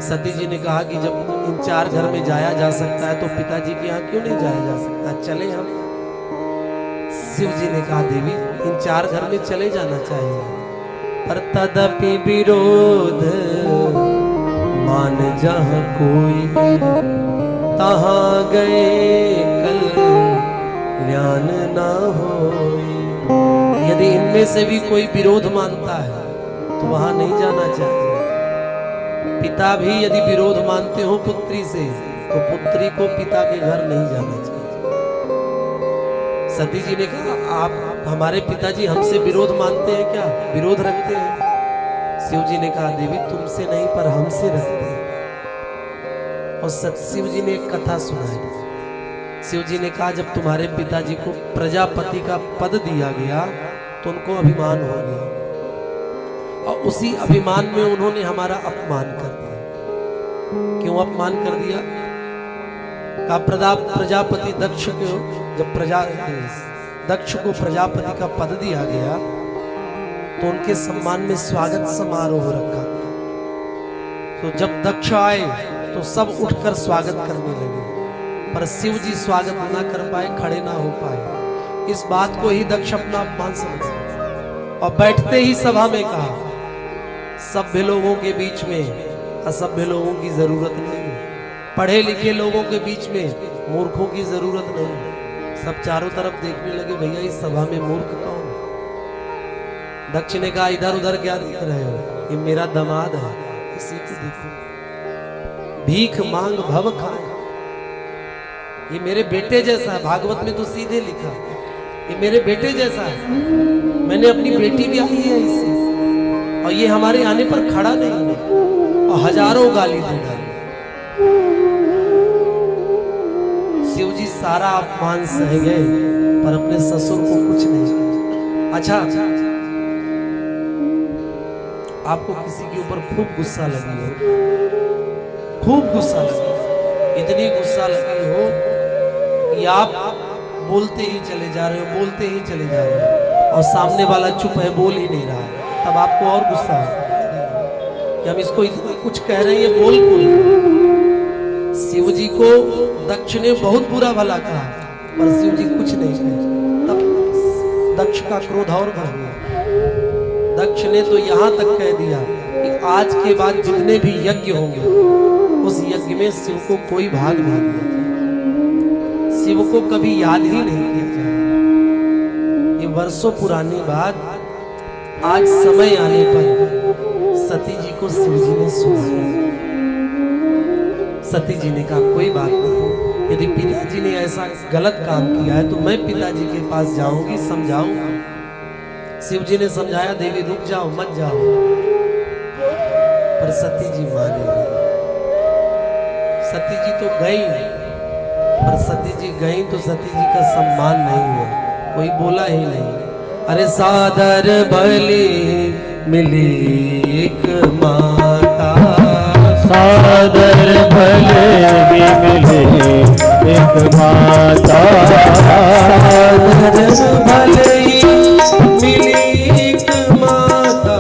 सती जी ने कहा कि जब इन 4 घर में जाया जा सकता है तो पिताजी के यहाँ क्यों नहीं जाया जा सकता, चले हम। शिव जी ने कहा देवी इन 4 घर में चले जाना चाहिए, पर तदपि विरोध मान जहाँ कोई, तहाँ गए कल्याण ना होई। यदि इनमें से भी कोई विरोध मानता है तो वहां नहीं जाना चाहिए। पिता भी यदि विरोध मानते हो पुत्री से तो पुत्री को पिता के घर नहीं जाना चाहिए। सती जी ने कहा आप हमारे पिताजी हमसे विरोध मानते हैं क्या, विरोध रखते हैं? शिव जी ने कहा देवी तुमसे नहीं पर हमसे रखते हैं। और शिव जी ने एक कथा सुनाई। शिव जी ने कहा जब तुम्हारे पिताजी को प्रजापति का पद दिया गया तो उनको अभिमान हो गया, और उसी अभिमान में उन्होंने हमारा अपमान कर दिया। क्यों अपमान कर दिया? का प्रजापति दक्ष को जब दक्ष को प्रजापति का पद दिया गया तो उनके सम्मान में स्वागत समारोह रखा गया। तो जब दक्ष आए तो सब उठकर स्वागत करने लगे, पर शिव जी स्वागत ना कर पाए, खड़े ना हो पाए। इस बात को ही दक्ष अपना अपमान समझा और बैठते ही सभा में कहा सभ्य लोगों के बीच में असभ्य लोगों की जरूरत नहीं, पढ़े लिखे लोगों के बीच में मूर्खों की जरूरत नहीं। सब चारों तरफ देखने लगे भैया इस सभा में मूर्ख कौन? दक्ष ने कहा इधर उधर क्या देख रहे हो, ये मेरा दामाद है, इसी को देखो। भीख मांग भव खाए, ये मेरे बेटे जैसा है। भागवत में तो सीधे लिखा ये मेरे बेटे जैसा है। मैंने अपनी बेटी भी आई है इससे, और ये हमारे आने पर खड़ा नहीं है और हजारों गाली दे डाली। शिव जी सारा अपमान सह गए पर अपने ससुर को कुछ नहीं। अच्छा आपको किसी के ऊपर खूब गुस्सा लगी हो, खूब गुस्सा लगी, इतनी गुस्सा लगी हो कि आप बोलते ही चले जा रहे हो, बोलते ही चले जा रहे हो, और सामने वाला चुप है, बोल ही नहीं रहा है, तब आपको और गुस्सा है कि हम इसको इतना कुछ कह रहे हैं, ये बोल बोल। शिव जी को दक्ष ने बहुत बुरा भला कहा पर शिव जी कुछ नहीं कहे। तब दक्ष का क्रोध और बढ़ गया। दक्ष ने तो यहां तक कह दिया कि आज के बाद जितने भी यज्ञ होंगे उस यज्ञ में शिव को कोई भाग नहीं दिया जाए, शिव को कभी याद ही नहीं किया जाए। ये वर्षों पुरानी बात आज समय आने पर सती जी को शिव जी ने सुना। सती जी ने कहा कोई बात नहीं, यदि पिताजी ने ऐसा गलत काम किया है तो मैं पिताजी के पास जाऊंगी, समझाऊंगा। शिव जी ने समझाया देवी रुक जाओ, मत जाओ, पर सती जी माने नहीं। सती जी तो गई, पर सती जी गई तो सती जी का सम्मान नहीं हुआ, कोई बोला ही नहीं। अरे सादर भली मिली एक माता, सादर भले भी मिले एक माता, सादर भले मिली एक माता,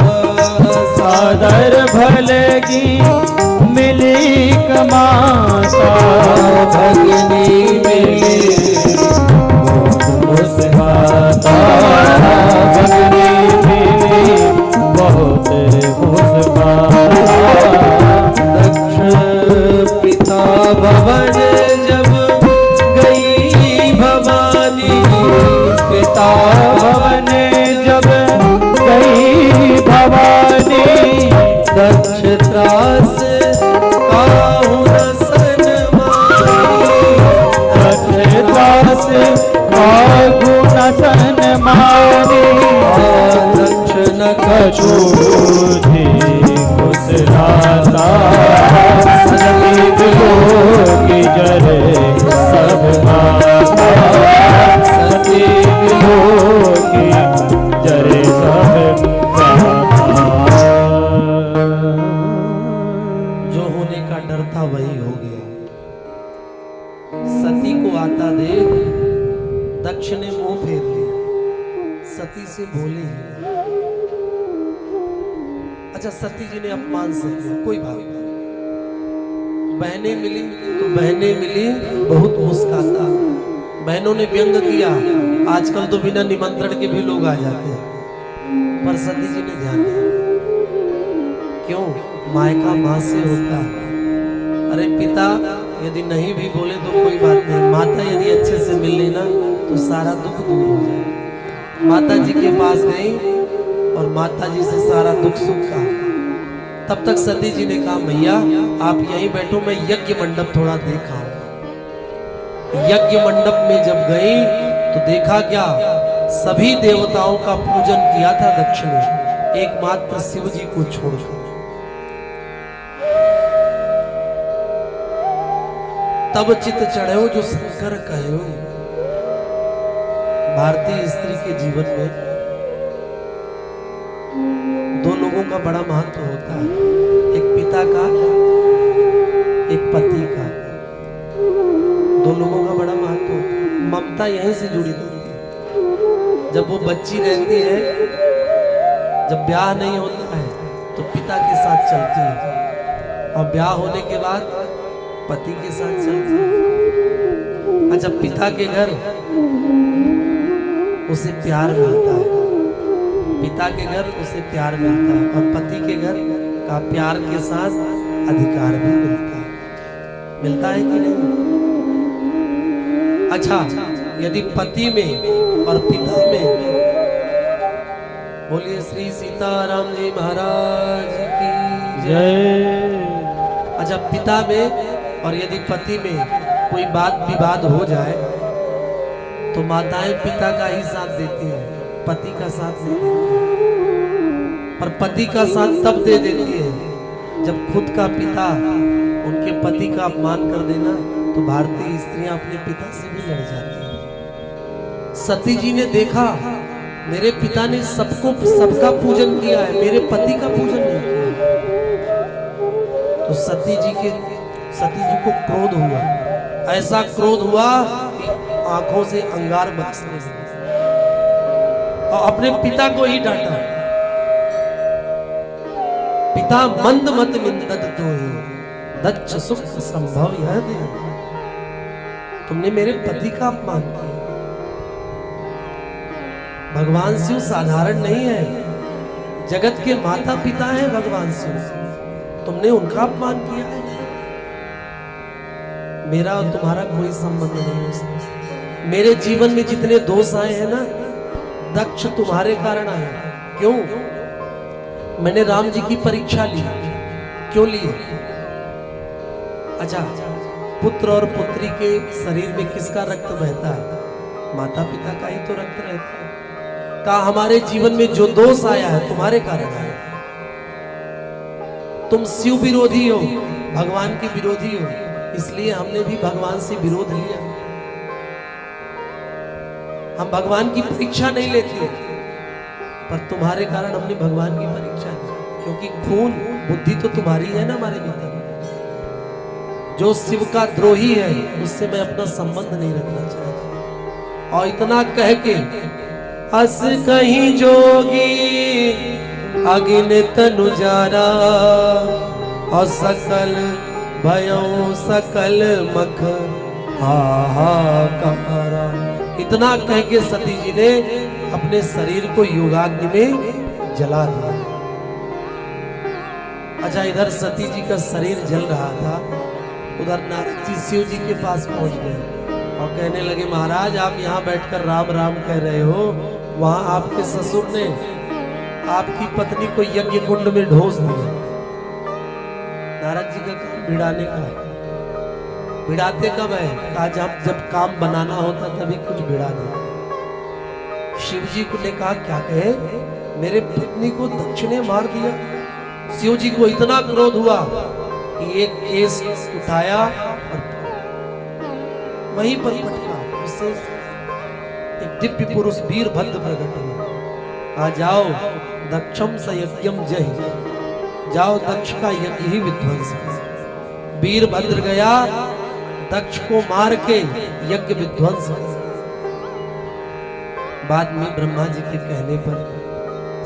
सादर भले की मिली एक माता, भगनी मिली मुस्काता, भगनी मिली बहुत मुस्काता। पिता भवन जब गई भवानी, पिता भवन जब गई भवानी, दक्ष त्रास काहू न सनमानी, दक्ष त्रास काहू न सनमानी, दक्ष न कछु थी कुशलाता, सजीव लोग जरे सब माता, सजीव लोग जरे सब माता। जो होने का डर था वही हो गया। सती को आता देख दक्ष ने मुंह फेर लिया, सती से बोले ही। अच्छा सती जी ने अपमान से किया, कोई बात नहीं, बहनें मिली तो बहनें मिली बहुत मुस्काता। बहनों ने व्यंग किया, आजकल तो बिना निमंत्रण के भी लोग आ जाते हैं, पर सती जी ने ध्यान दिया। क्यों? मायका माँ से होता है। अरे पिता यदि नहीं भी बोले तो कोई बात नहीं, माता यदि अच्छे से मिल लेना तो सारा दुख दूर हो जाए। माता जी के पास गई और माता जी से सारा दुख सुख का। तब तक सती जी ने कहा भैया आप यहीं बैठो, मैं यज्ञ मंडप थोड़ा देखा। यज्ञ मंडप में जब गई तो देखा क्या, सभी देवताओं का पूजन किया था दक्ष ने, एकमात्र शिव जी को छोड़कर। तब चित चढ़ो जो शंकर कहो। भारतीय स्त्री के जीवन में दो लोगों का बड़ा महत्व होता है, एक पिता का, एक पति का। दो लोगों का बड़ा महत्व होता है। ममता यहीं से जुड़ी होती है। जब वो बच्ची रहती है, जब ब्याह नहीं होता है तो पिता के साथ चलती है, और ब्याह होने के बाद पति के साथ चलती है। अच्छा, पिता के घर उसे प्यार मिलता है, पिता के घर उसे प्यार मिलता है, और पति के घर का प्यार के साथ अधिकार भी मिलता है। मिलता है कि नहीं? अच्छा, यदि पति में और पिता में, बोलिए श्री सीताराम जी महाराज की जय। अच्छा, पिता में और यदि पति में कोई बात विवाद हो जाए तो माताएं पिता का ही साथ देती हैं, पति का साथ नहीं देती है। पर पति का साथ तब दे देती है जब खुद का पिता उनके पति का अपमान कर देना, तो भारतीय स्त्रियां अपने पिता से भी लड़ जाती हैं। सती जी ने देखा मेरे पिता ने सबका पूजन किया है, मेरे पति का पूजन नहीं किया। तो सती जी को क्रोध हुआ, ऐसा क्रोध हुआ कि आंखों से अंगार बरसने लगे और अपने पिता को ही डांटा। पिता मंद मत निंदत तो दक्ष सुख संभव यह दे, तुमने मेरे पति का अपमान किया। भगवान शिव साधारण नहीं है, जगत के माता पिता हैं भगवान शिव, तुमने उनका अपमान किया है। मेरा और तुम्हारा कोई संबंध नहीं हो सकता। मेरे जीवन में जितने दोष आए हैं ना, दक्ष तुम्हारे कारण आए। क्यों? मैंने राम जी की परीक्षा ली। क्यों ली? अच्छा, पुत्र और पुत्री के शरीर में किसका रक्त बहता है? माता पिता का ही तो रक्त रहता है। कहा हमारे जीवन में जो दोष आया है तुम्हारे कारण आया। तुम शिव विरोधी हो, भगवान के विरोधी हो, इसलिए हमने भी भगवान से विरोध लिया। हम भगवान की परीक्षा नहीं लेते, पर तुम्हारे कारण हमने भगवान की परीक्षा ली, क्योंकि खून बुद्धि तो तुम्हारी है ना हमारे भीतर। जो शिव का द्रोही है उससे मैं अपना संबंध नहीं रखना चाहता। और इतना कह के हस कहीं जोगी अगिन तनु जारा, और सकल भयो सकल मख हाहाकारा। इतना कह के सती जी ने अपने शरीर को योगाग्नि में जला दिया। अच्छा, इधर सती जी का शरीर जल रहा था, उधर नारद जी शिव जी के पास पहुंच गए और कहने लगे महाराज आप यहाँ बैठकर राम राम कह रहे हो, वहां आपके ससुर ने आपकी पत्नी को यज्ञ कुंड में ढोस दिया। नारद जी का काम भिड़ाने का है। भिड़ाते कब है? कहा जब काम बनाना होता तभी कुछ भिड़ा दे। शिव जी को ने कहा क्या कहे, मेरे पत्नी को दक्ष ने मार दिया। शिव जी को इतना क्रोध हुआ कि एक केस उठाया और वहीं पर पटका। उससे एक दिव्य पुरुष वीरभद्र प्रकट हुआ। आ जाओ दक्षम स यज्ञम जय, जाओ दक्ष का यज्ञ ही विध्वंस। वीरभद्र गया, दक्ष को मार के यज्ञ विध्वंस। बाद में ब्रह्मा जी के कहने पर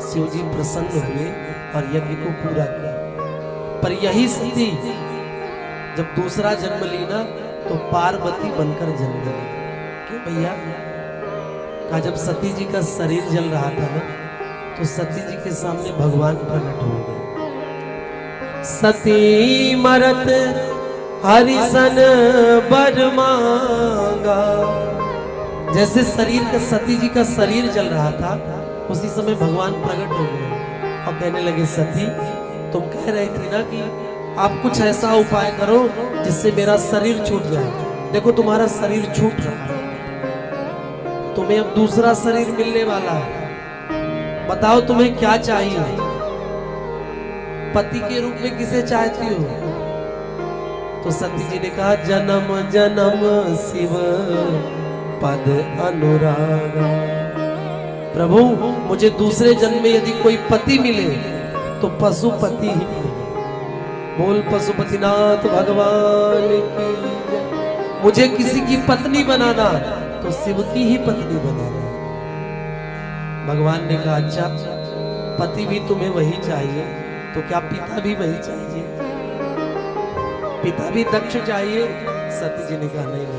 शिव जी प्रसन्न हुए और यज्ञ को पूरा किया। पर यही सती जब दूसरा जन्म ली ना तो पार्वती बनकर जन्म ली। क्यों भैया? कहा जब सती जी का शरीर जल रहा था ना तो सती जी के सामने भगवान प्रकट हो गए। सती मरत हरिसन बर मांगा। जैसे शरीर का सती जी का शरीर जल रहा था उसी समय भगवान प्रकट हो गए और कहने लगे सती तुम कह रही थी ना कि आप कुछ ऐसा उपाय करो जिससे मेरा शरीर छूट जाए। देखो तुम्हारा शरीर छूट रहा है, तुम्हें अब दूसरा शरीर मिलने वाला है। बताओ तुम्हें क्या चाहिए? पति के रूप में किसे चाहती हो? तो सती जी ने कहा जन्म जन्म शिव पद अनुराग। प्रभु मुझे दूसरे जन्म में यदि कोई पति मिले तो पशुपति ही मिले। बोल पशुपतिनाथ भगवान की जय। मुझे किसी की पत्नी बनाना तो शिव की ही पत्नी बनाना। भगवान ने कहा अच्छा पति भी तुम्हें वही चाहिए तो क्या पिता भी वही चाहिए? पिता भी दक्ष चाहिए? सती जी ने कहा नहीं नहीं,